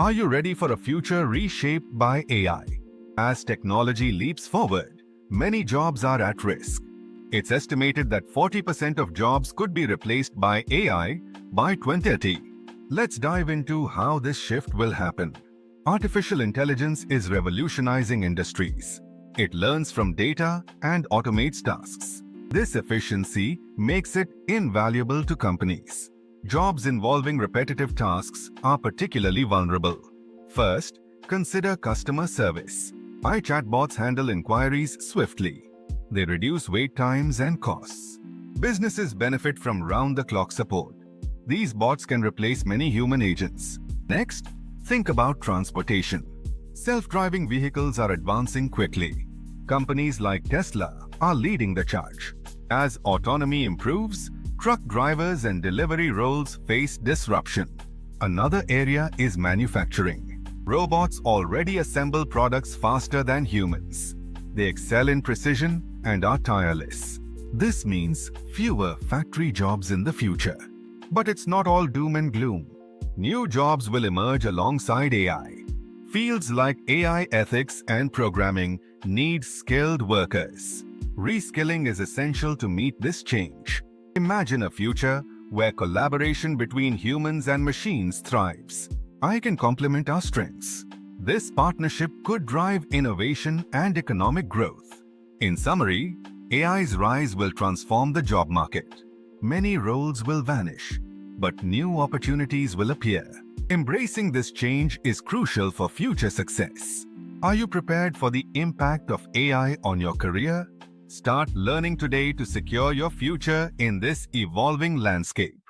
Are you ready for a future reshaped by AI? As technology leaps forward, many jobs are at risk. It's estimated that 40% of jobs could be replaced by AI by 2030. Let's dive into how this shift will happen. Artificial intelligence is revolutionizing industries. It learns from data and automates tasks. This efficiency makes it invaluable to companies. Jobs involving repetitive tasks are particularly vulnerable. First, consider customer service. AI chatbots handle inquiries swiftly. They reduce wait times and costs. Businesses benefit from round-the-clock support. These bots can replace many human agents. Next, think about transportation. Self-driving vehicles are advancing quickly. Companies like Tesla are leading the charge. As autonomy improves, truck drivers and delivery roles face disruption. Another area is manufacturing. Robots already assemble products faster than humans. They excel in precision and are tireless. This means fewer factory jobs in the future. But it's not all doom and gloom. New jobs will emerge alongside AI. Fields like AI ethics and programming need skilled workers. Reskilling is essential to meet this change. Imagine a future where collaboration between humans and machines thrives. AI can complement our strengths. This partnership could drive innovation and economic growth. In summary, AI's rise will transform the job market. Many roles will vanish, but new opportunities will appear. Embracing this change is crucial for future success. Are you prepared for the impact of AI on your career? Start learning today to secure your future in this evolving landscape.